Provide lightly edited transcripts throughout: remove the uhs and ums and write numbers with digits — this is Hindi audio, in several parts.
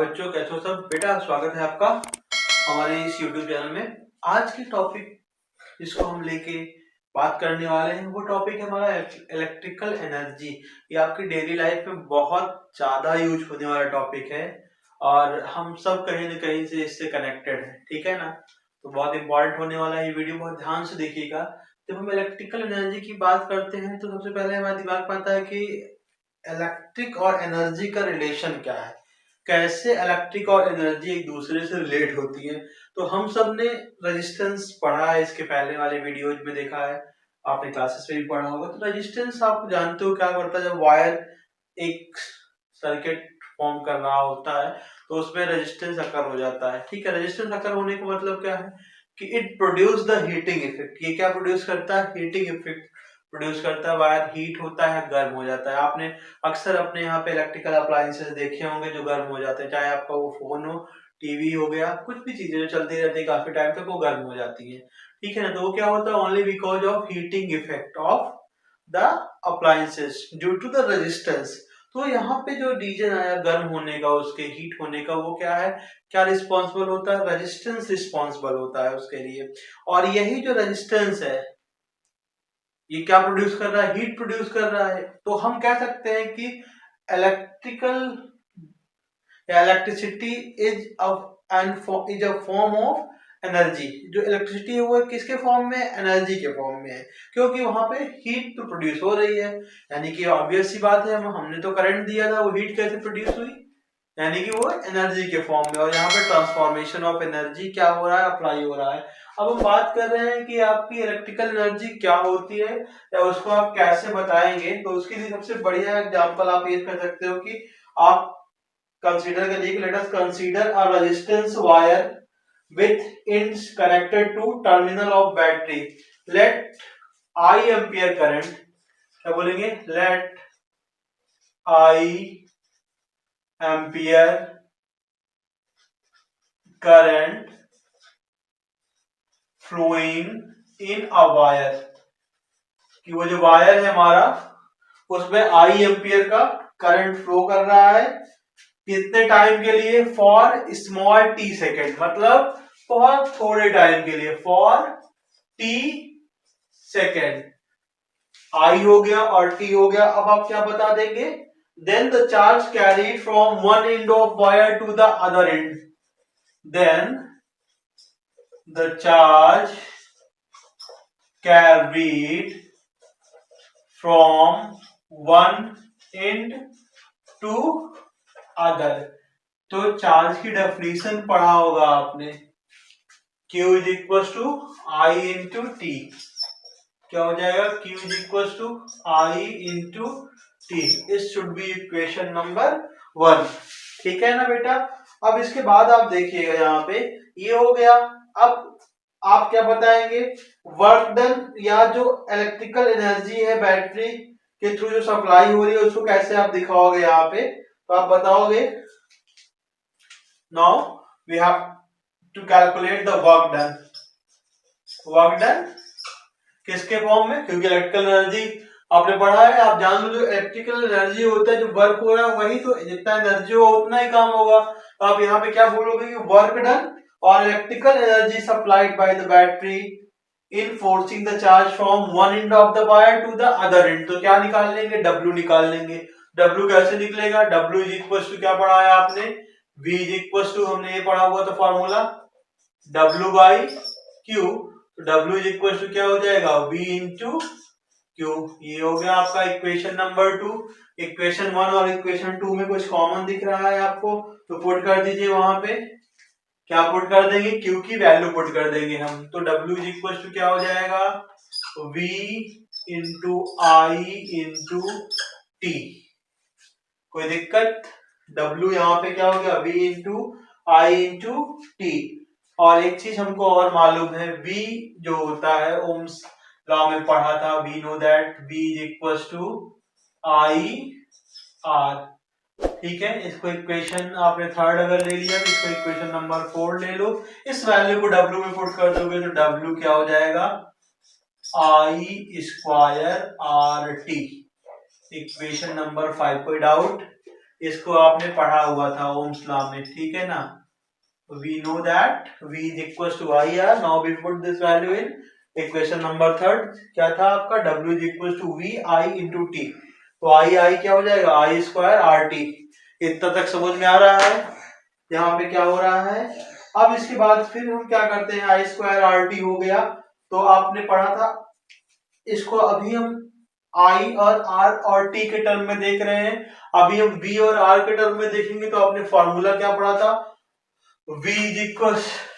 बच्चों, कैसे हो सब? बेटा स्वागत है आपका हमारे इस YouTube चैनल में। आज की टॉपिक जिसको हम लेके बात करने वाले हैं वो टॉपिक है हमारा इलेक्ट्रिकल एनर्जी। ये आपकी डेली लाइफ में बहुत ज्यादा यूज होने वाला टॉपिक है और हम सब कहीं ना कहीं से इससे कनेक्टेड है, ठीक है ना? तो बहुत इंपॉर्टेंट होने वाला है ये वीडियो, बहुत ध्यान से देखिएगा। जब हम इलेक्ट्रिकल एनर्जी की बात करते हैं तो सबसे पहले हमारे दिमाग में आता है कि इलेक्ट्रिक और एनर्जी का रिलेशन क्या है, कैसे इलेक्ट्रिक और एनर्जी एक दूसरे से रिलेट होती है। तो हम सब ने रेजिस्टेंस पढ़ा है, इसके पहले वाले वीडियोज में देखा है, आपने क्लासेस में भी पढ़ा होगा। तो रेजिस्टेंस आप जानते हो क्या करता है, जब वायर एक सर्किट फॉर्म कर रहा होता है तो उसमें रेजिस्टेंस अकर हो जाता है, ठीक है। रेजिस्टेंस अकर होने का मतलब क्या है कि it produce the heating effect. ये क्या प्रोड्यूस करता है? हीटिंग इफेक्ट प्रोड्यूस करता है। वायर हीट होता है, गर्म हो जाता है। आपने अक्सर अपने यहाँ पे इलेक्ट्रिकल अप्लायंसेस देखे होंगे जो गर्म हो जाते हैं, चाहे आपका वो फोन हो, टीवी हो गया, कुछ भी चीजें जो चलती रहती है काफी टाइम तक वो गर्म हो जाती है, ठीक है ना। तो वो क्या होता है? Only because of heating effect of the appliances due to the resistance. तो यहाँ पे जो रीजन आया गर्म होने का, उसके हीट होने का, वो क्या है, क्या रिस्पॉन्सिबल होता है? रेजिस्टेंस रिस्पॉन्सिबल होता है उसके लिए। और यही जो रेजिस्टेंस है ये क्या प्रोड्यूस कर रहा है? हीट प्रोड्यूस कर रहा है। तो हम कह सकते हैं कि electrical electricity is a form of energy. जो इलेक्ट्रिसिटी है वो किसके फॉर्म में? एनर्जी के फॉर्म में है, क्योंकि वहां पे हीट तो प्रोड्यूस हो रही है। यानी कि ऑब्वियस सी बात है, हमने तो करंट दिया था, वो हीट कैसे प्रोड्यूस हुई? यानी कि वो एनर्जी के फॉर्म में। और यहाँ पे ट्रांसफॉर्मेशन ऑफ एनर्जी क्या हो रहा है? अप्लाई हो रहा है। अब हम बात कर रहे हैं कि आपकी इलेक्ट्रिकल एनर्जी क्या होती है या उसको आप कैसे बताएंगे। तो उसके लिए सबसे बढ़िया एग्जांपल आप ये कर सकते हो कि आप कंसीडर करिए, let us consider a resistance wire with ends connected to terminal of battery. Let I ampere current, क्या बोलेंगे? Let I ampere current flowing in a wire, कि वो जो वायर है हमारा उसमें आई एम्पियर का करंट फ्लो कर रहा है। कितने टाइम के लिए? फॉर स्मॉल टी सेकेंड, मतलब बहुत थोड़े टाइम के लिए, फॉर टी सेकेंड। आई हो गया और टी हो गया। अब आप क्या बता देंगे? Then the charge carry from one end of wire to the other end, then the charge carried from one end to other। तो चार्ज की डेफिनेशन पढ़ा होगा आपने, Q is equal to I into T. क्या हो जाएगा? Q is equal to I into T. इस शुड बी इक्वेशन नंबर 1, ठीक है ना बेटा। अब इसके बाद आप देखिएगा, यहाँ पे ये हो गया। अब आप क्या बताएंगे? वर्क डन, या जो इलेक्ट्रिकल एनर्जी है बैटरी के थ्रू जो सप्लाई हो रही है उसको कैसे आप दिखाओगे यहाँ पे? तो आप बताओगे, now we have to calculate the work done. Work done किसके फॉर्म में? क्योंकि इलेक्ट्रिकल एनर्जी आपने पढ़ा है, आप जान लो जो इलेक्ट्रिकल एनर्जी होता है, जो वर्क हो रहा है वही तो, जितना एनर्जी हो उतना ही काम होगा। तो आप यहाँ पे क्या बोलोगे कि वर्क डन और electrical energy supplied by the battery in forcing the charge from one end of the wire to the other end. तो क्या निकाल लेंगे? W निकाल लेंगे। W कैसे निकलेगा? W इज इक्वल टू क्या पढ़ा है आपने? V इज इक्वल टू, हमने ये पढ़ा हुआ था फॉर्मूला, W बाई Q। तो W इज इक्वल टू क्या हो जाएगा? V into Q। ये हो गया आपका इक्वेशन नंबर 2। इक्वेशन 1 और इक्वेशन 2 में कुछ कॉमन दिख रहा है आपको, तो पुट कर दीजिए वहां पे। क्या पुट कर देंगे? Q की वैल्यू पुट कर देंगे हम। तो W इज इक्वल टू क्या हो जाएगा? V इंटू आई इंटू टी। कोई दिक्कत? W यहाँ पे क्या हो गया? V इंटू आई इंटू टी। और एक चीज हमको और मालूम है, V जो होता है ओम्स लॉ में पढ़ा था, we know that V is equal to I R, ठीक है। इसको इक्वेशन आपने 3rd अगर ले लिया तो इसको इक्वेशन नंबर 4 ले लो। इस वैल्यू को W में पुट कर दोगे तो W क्या हो जाएगा? I square R T. Equation number 5। कोई डाउट? इसको आपने पढ़ा हुआ था ओम्स लॉ में, ठीक है ना। We know that V is equals to IR. Now we put this value in equation number third. क्या था आपका? W is equals to V I into T। तो I क्या हो जाएगा? I square R T. इतना तक समझ में आ रहा है यहाँ पे क्या हो रहा है। अब इसके बाद फिर हम क्या करते हैं, I स्क्वायर आर टी हो गया तो आपने पढ़ा था इसको। अभी हम I और R और T के टर्म में देख रहे हैं। अभी हम V और R के टर्म में देखेंगे तो आपने फॉर्मूला क्या पढ़ा था? V is equal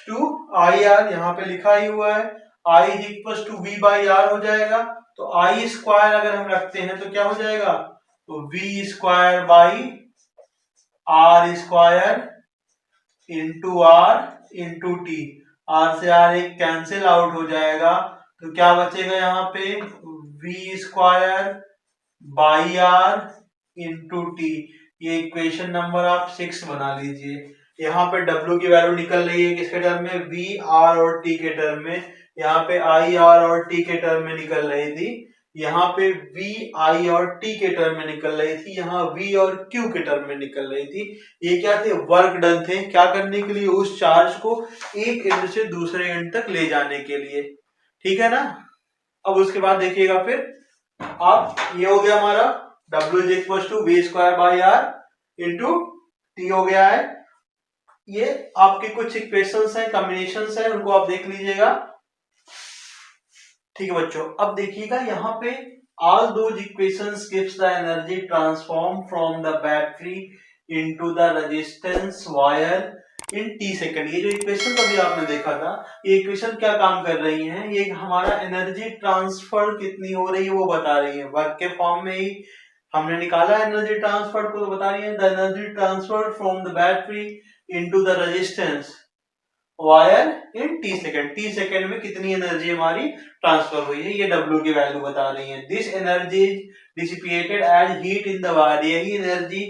to I R, यहाँ पे लिखा ही हुआ है। I is equal to V by R हो जाएगा। तो I स्क्वायर अगर हम रखते हैं तो क्या हो जाएगा? तो V square by R square into R into T. R से आर एक कैंसिल आउट हो जाएगा तो क्या बचेगा यहाँ पे? V square by R into T. ये इक्वेशन नंबर आप 6 बना लीजिए। यहाँ पे W की वैल्यू निकल रही है किसके टर्म में? V R और T के टर्म में। यहाँ पे I R और T के टर्म में निकल रही थी। यहाँ पे V I और T के टर्म में निकल रही थी। यहाँ V और Q के टर्म में निकल रही थी। ये क्या थे? वर्क डन थे। क्या करने के लिए? उस चार्ज को एक एंड से दूसरे एंड तक ले जाने के लिए, ठीक है ना। अब उसके बाद देखिएगा फिर आप, ये हो गया हमारा W is equal to V square by R into T हो गया है। ये आपके कुछ इक्वेशंस हैं, कॉम्बिनेशंस हैं, उनको आप देख लीजिएगा, ठीक है बच्चों। अब देखिएगा यहाँ पे all those equations gives the energy transform from the battery into the resistance wire in t second. ये जो इक्वेशन अभी आपने देखा था, ये इक्वेशन क्या काम कर रही हैं? ये हमारा एनर्जी ट्रांसफर कितनी हो रही है वो बता रही है। वर्क के फॉर्म में ही हमने निकाला एनर्जी ट्रांसफर को, तो बता रही है the energy transfer from the battery into the resistance wire in T second. T second में कितनी एनर्जी हमारी ट्रांसफर हुई है, ये W की वैल्यू बता रही है। This energy dissipated as heat in the wire. यही एनर्जी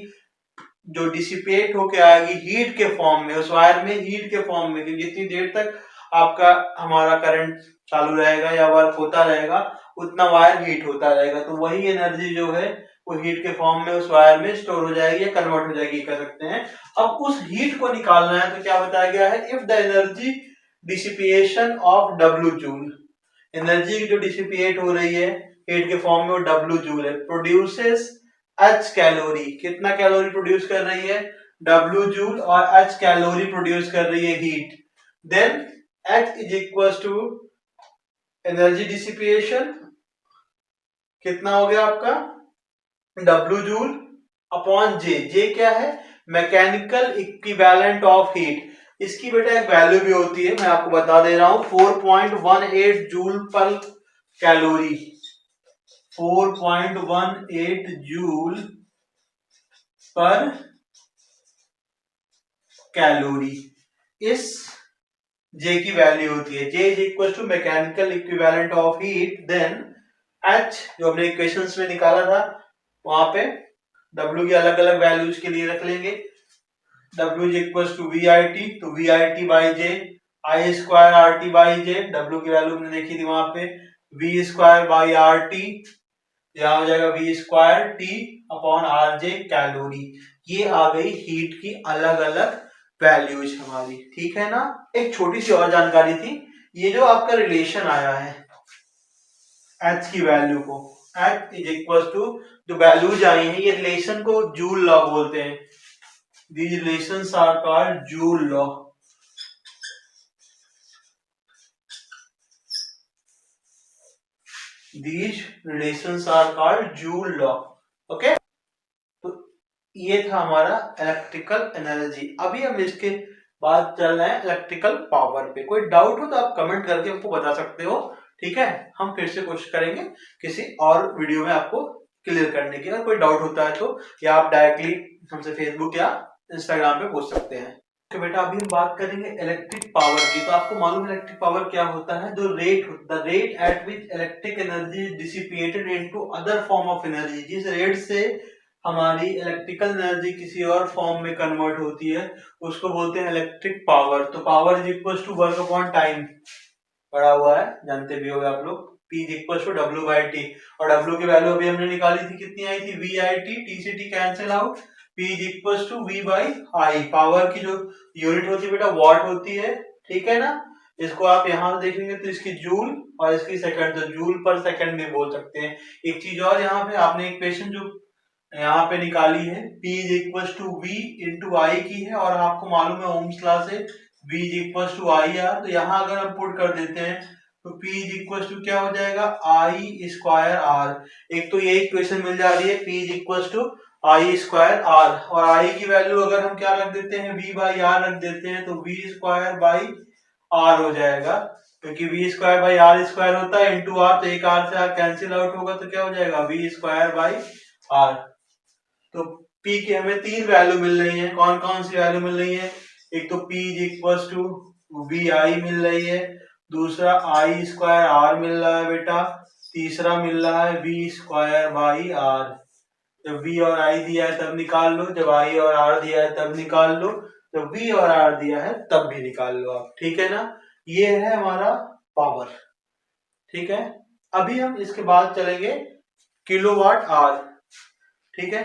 जो डिसिपेट होके आएगी हीट के फॉर्म में, उस वायर में हीट के फॉर्म में, क्योंकि जितनी देर तक आपका हमारा करंट चालू रहेगा या वर्क होता रहेगा उतना वायर हीट होता रहेगा। तो वही एनर्जी जो है वो हीट के फॉर्म में उस वायर में स्टोर हो जाएगी या कन्वर्ट हो जाएगी, कर सकते हैं। अब उस हीट को निकालना है तो क्या बताया गया है? If the energy dissipation of W joule, energy जो डिसिपिएट हो रही है हीट के फॉर्म में वो W जूल है, प्रोड्यूसेस H कैलोरी। कितना कैलोरी प्रोड्यूस कर रही है? W जूल, और H कैलोरी प्रोड्यूस कर रही है heat. Then H is equal to energy dissipation, कितना हो गया आपका? W joule upon J। J क्या है? Mechanical equivalent of heat. इसकी बेटा एक वैल्यू भी होती है, मैं आपको बता दे रहा हूं, 4.18 joule per calorie. 4.18 joule per calorie इस J की वैल्यू होती है। J is equal to mechanical equivalent of heat. Then H जो हमने इक्वेशंस में निकाला था वहां पे W की अलग अलग वैल्यूज के लिए रख लेंगे। W is equal to V I T, तो V I T by J, I square R T by J. W की वैल्यू हमने देखी थी वहां पे, V square by R T, यहाँ हो जाएगा V square T upon R J calorie. ये आ गई हीट की अलग अलग वैल्यूज हमारी, ठीक है ना। एक छोटी सी और जानकारी थी, ये जो आपका रिलेशन आया है H की वैल्यू को, H इज इक्वल टू जो वैल्यूज आई हैं, ये रिलेशन को जूल लॉ बोलते हैं। These relations are called Joule law. These relations are called Joule law. Okay? तो ये था हमारा इलेक्ट्रिकल एनर्जी। अभी हम इसके बाद चल रहे हैं इलेक्ट्रिकल पावर पे। कोई डाउट हो तो आप कमेंट करके हमको बता सकते हो, ठीक है। हम फिर से कोशिश करेंगे किसी और वीडियो में आपको क्लियर करने की। अगर कोई डाउट होता है तो या आप डायरेक्टली हमसे फेसबुक या इंस्टाग्राम पे पूछ सकते हैं। तो बेटा अभी हम बात करेंगे इलेक्ट्रिक पावर की। तो आपको मालूम है इलेक्ट्रिक पावर क्या होता है? जो the rate at which electric energy dissipated into other form of energy. जिस रेट से हमारी इलेक्ट्रिकल एनर्जी किसी और फॉर्म में कन्वर्ट होती है उसको बोलते हैं इलेक्ट्रिक पावर। तो power is equal to work upon time पड़ा हुआ है, जानते भी होंगे आप लोग। P is equal to W by T, और W की वैल्यू अभी हमने निकाली थी, कितनी आई थी? वी आई टी, टी से T cancel out, P is equal to V by I। Power की जो यूनिट होती है बेटा वॉट होती है, ठीक है ना। इसको आप यहाँ देखेंगे तो इसकी जूल और इसकी सेकंड, तो जूल पर सेकंड में बोल सकते हैं। एक चीज और, यहाँ पे आपने इक्वेशन जो यहाँ पे निकाली है P is equal to V into I की है, और आपको मालूम है ओम्स लॉ से V is equal to I R. तो यहाँ अगर हम पुट कर देते हैं तो P इज इक्वल टू क्या हो जाएगा, आई स्क्वायर आर। एक तो ये इक्वेशन मिल जा रही है P is equal to I square R, और आई की वैल्यू अगर हम क्या रख देते हैं, V बाई आर रख देते हैं, तो V स्क्वायर बाई आर हो जाएगा, क्योंकि V square by R square होता है इंटू आर, तो एक आर से आर कैंसिल आउट होगा, तो क्या हो जाएगा V स्क्वायर बाई आर। तो P की हमें तीन वैल्यू मिल रही है। कौन कौन सी वैल्यू मिल रही है, एक तो P is equal to V I मिल रही है, दूसरा आई स्क्वायर आर मिल रहा है बेटा, तीसरा मिल रहा है V स्क्वायर बाई आर। जब V और I दिया है तब निकाल लो, जब I और R दिया है तब निकाल लो, जब V और R दिया है तब भी निकाल लो आप, ठीक है ना। ये है हमारा पावर, ठीक है। अभी हम इसके बाद चलेंगे किलोवाट आवर, ठीक है।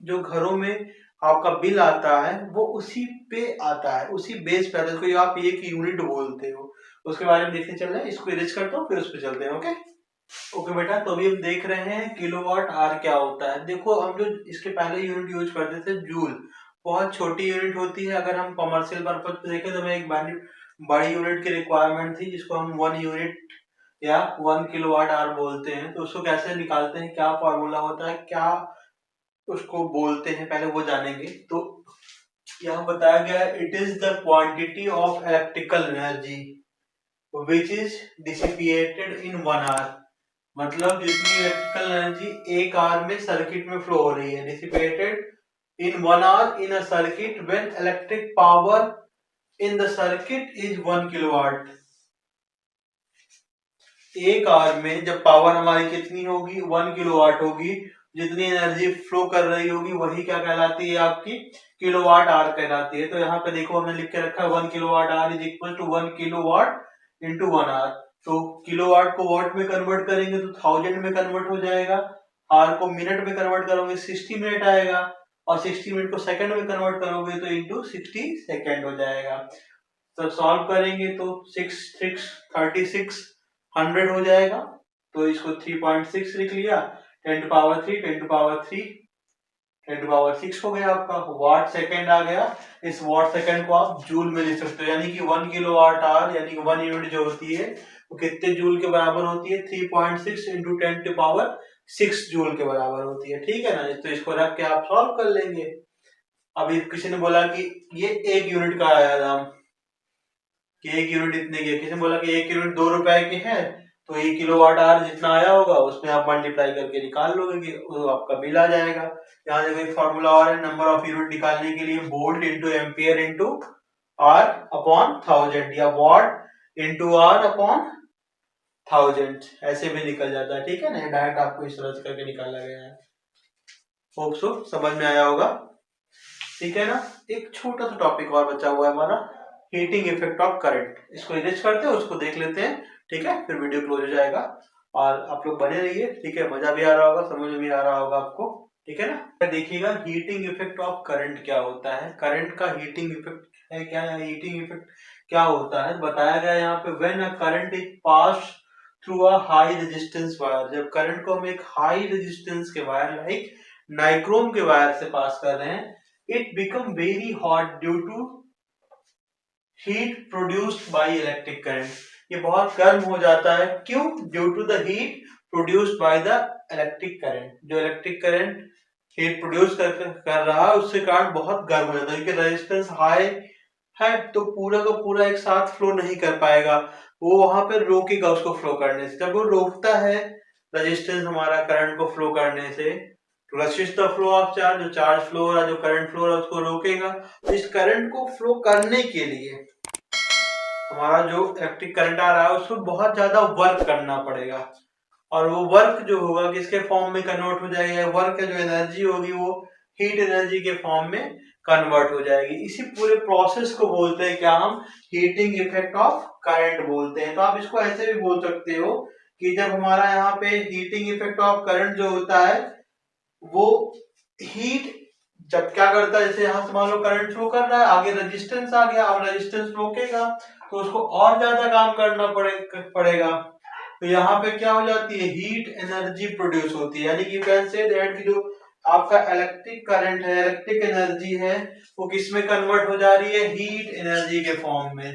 जो घरों में आपका बिल आता है वो उसी पे आता है, उसी बेस पे आता है, इसको आप एक यूनिट बोलते हो। उसके बारे में देखने चल रहे हैं, इसको इरेज करता हूँ फिर उस पर चलते हैं। ओके ओके बेटा, तो अभी हम देख रहे हैं किलोवाट आवर क्या होता है। देखो हम जो इसके पहले यूनिट यूज करते थे जूल, बहुत छोटी यूनिट होती है। अगर हम कमर्शियल पर्पज पे देखें तो हमें एक बड़ी यूनिट की रिक्वायरमेंट थी, जिसको हम 1 यूनिट या 1 किलोवाट आवर बोलते हैं। तो उसको कैसे निकालते हैं, क्या फॉर्मूला होता है, क्या उसको बोलते हैं, पहले वो जानेंगे। तो यहाँ बताया गया है, it is the quantity of electrical energy which is dissipated in 1 hour. मतलब जितनी इलेक्ट्रिकल एनर्जी एक आवर में सर्किट में फ्लो हो रही है, dissipated in 1 hour in a circuit when electric power in the circuit is 1 kilowatt. एक आवर में जब पावर हमारी कितनी होगी, 1 किलोवाट होगी, जितनी एनर्जी फ्लो कर रही होगी वही क्या कहलाती है, आपकी किलोवाट आवर कहलाती है। तो यहाँ पे देखो हमने लिख के रखा है 1 kilowatt hour is equal to 1 kilowatt into 1 hour. तो किलोवाट को वॉट में कन्वर्ट करेंगे तो 1000 में कन्वर्ट हो जाएगा, आवर को मिनट में कन्वर्ट करोगे 60 मिनट आएगा, और 60 मिनट को सेकंड में कन्वर्ट करोगे तो इंटू 60 सेकंड हो जाएगा। तो सॉल्व करेंगे तो 6 6 36 100 हो जाएगा। तो इसको 3.6 लिख लिया, 10 to power 3 10 to power 3 10 to power 6 हो गया आपका, वाट सेकंड आ गया। इस वाट सेकंड को आप जूल में लिख सकते हो, यानी कि 1 किलोवाट आवर यानी कि 1 यूनिट जो होती है वो कितने जूल के बराबर होती है, 3.6 इंटू 10 टू पावर 6 जूल के बराबर होती है, ठीक है ना। तो इसको रख के आप सॉल्व कर लेंगे। अभी किसी ने बोला कि ये 1 यूनिट का आया दाम, कि 1 यूनिट इतने के, किसी ने बोला कि 1 यूनिट 2 रुपए के है, तो 1 किलोवाट आवर जितना आया होगा उसमें आप मल्टीप्लाई करके निकाल लोगे, तो आपका बिल आ जाएगा। यहाँ देखो एक फॉर्मूला और है, नंबर ऑफ यूनिट निकालने के लिए volt into ampere into R upon 1000, या वॉट इंटू आर अपॉन 1000, ऐसे भी निकल जाता है, ठीक है ना। डायरेक्ट आपको इस तरह से करके निकाला गया है। होप सो समझ में आया होगा, ठीक है ना। एक छोटा सा टॉपिक और बचा हुआ है हमारा, हीटिंग इफेक्ट ऑफ करंट। इसको इरेज करते हैं, उसको देख लेते हैं, ठीक है, फिर वीडियो क्लोज हो जाएगा। और आप लोग बने रहिए, ठीक है, मजा भी आ रहा होगा, समझ में भी आ रहा होगा आपको, ठीक है ना। देखिएगा हीटिंग इफेक्ट ऑफ करंट क्या होता है, करंट का हीटिंग इफेक्ट है क्या, हीटिंग इफेक्ट क्या होता है बताया गया यहाँ पे। When a current is pass through a high resistance wire, जब करंट को हम एक हाई रेजिस्टेंस के वायर लाइक नाइक्रोम के वायर से पास कर रहे हैं, it become very hot due to heat produced by electric current। ये बहुत गर्म हो जाता है, क्यों, due to the heat produced by the electric current. जो इलेक्ट्रिक करंट हीट प्रोड्यूस कर रहा है उससे कारण बहुत गर्म हो जाता है, क्योंकि रेजिस्टेंस हाई है तो पूरा का पूरा एक साथ फ्लो नहीं कर पाएगा, वो वहां पे रोकेगा उसको फ्लो करने से। जब वो रोकता है रेजिस्टेंस हमारा करंट को फ्लो करने से, resist the flow of charge, जो चार्ज फ्लो हो रहा है, जो करंट फ्लो हो रहा है उसको रोकेगा। तो इस करंट को फ्लो करने के लिए हमारा जो इलेक्ट्रिक करंट आ रहा है उसको बहुत ज्यादा वर्क करना पड़ेगा, और वो वर्क जो होगा किसके फॉर्म में कन्वर्ट हो जाएगा, वर्क जो एनर्जी होगी वो हीट एनर्जी के फॉर्म में कन्वर्ट हो जाएगी। इसी पूरे प्रोसेस को बोलते हैं क्या, हम हीटिंग इफेक्ट ऑफ करंट बोलते हैं। तो आप इसको ऐसे भी बोल सकते हो कि जब हमारा यहाँ पे हीटिंग इफेक्ट ऑफ करंट जो होता है वो हीट जब क्या करता है, जैसे यहाँ से मान लो करंट फ्लो कर रहा है, आगे रेजिस्टेंस आ गया, अब रेजिस्टेंस रोकेगा तो उसको और ज्यादा काम करना पड़ेगा। तो यहाँ पे क्या हो जाती है, हीट एनर्जी प्रोड्यूस होती है। यानी कि यू कैन से दैट कि जो आपका इलेक्ट्रिक करंट है, इलेक्ट्रिक एनर्जी है, वो किस में कन्वर्ट हो जा रही है, हीट एनर्जी के फॉर्म में।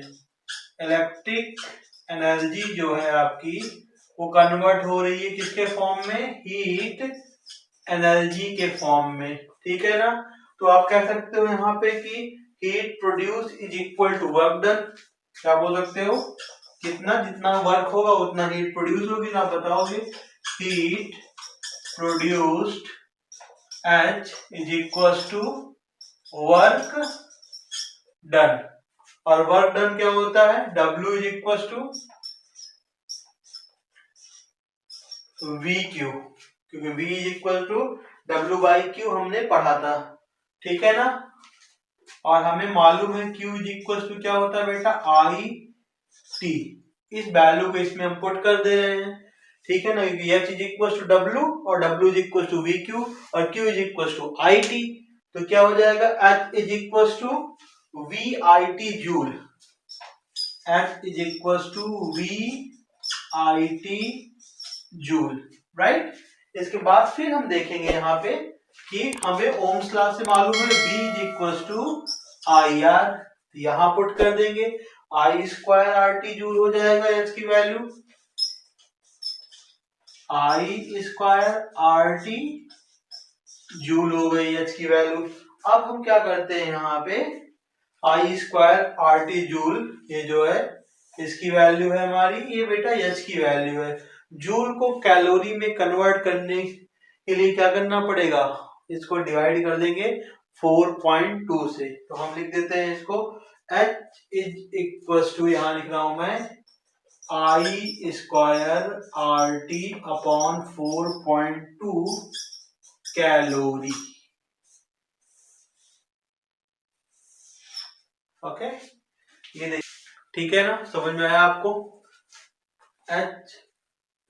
इलेक्ट्रिक एनर्जी जो है आपकी वो कन्वर्ट हो रही है किसके फॉर्म में, हीट एनर्जी के फॉर्म में। ठीक है ना। तो आप कह सकते हो यहाँ पे कि heat produce is equal to work done. क्या बोल सकते हो, कितना जितना वर्क होगा उतना हीट प्रोड्यूस होगी। ना आप बताओगे heat produced H is equal to work done. और वर्क डन क्या होता है, W is equal to V Q, क्योंकि V is equal to W by Q हमने पढ़ा था। ठीक है ना। और हमें मालूम है Q इज इक्वल टू क्या होता है बेटा, आई टी। इस वैल्यू को इसमें हम पुट कर दे रहे हैं। ठीक है ना, क्योंकि H is equal to W और W is equal to V Q और Q is equal to I T. तो क्या हो जाएगा, H is equal to V I T joule. H is equal to V I T joule, right. इसके बाद फिर हम देखेंगे यहाँ पे कि हमें ओम्स लॉ से मालूम है V is equal to I R. यहां पुट कर देंगे, I square R T joule हो जाएगा H की value, I square R T joule हो गई H की वैल्यू। अब हम क्या करते हैं, यहाँ पे आई स्क्वायर आर टी जूल ये जो है इसकी वैल्यू है हमारी, ये बेटा H की वैल्यू है। जूल को कैलोरी में कन्वर्ट करने के लिए क्या करना पड़ेगा, इसको डिवाइड कर देंगे 4.2 से। तो हम लिख देते हैं इसको H इज इक्वल टू, यहां लिख रहा हूं मैं, I square R T upon 4.2 calorie. Okay, ये देखिए, ठीक है ना, समझ में आया आपको। H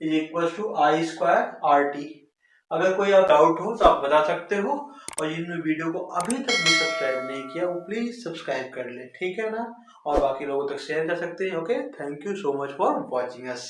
is equal to I square R T. अगर कोई डाउट हो तो आप बता सकते हो, और जिन्होंने वीडियो को अभी तक भी सब्सक्राइब नहीं किया वो प्लीज सब्सक्राइब कर ले। ठीक है ना, और बाकी लोगों तक शेयर कर सकते हैं। Okay, thank you so much for watching us.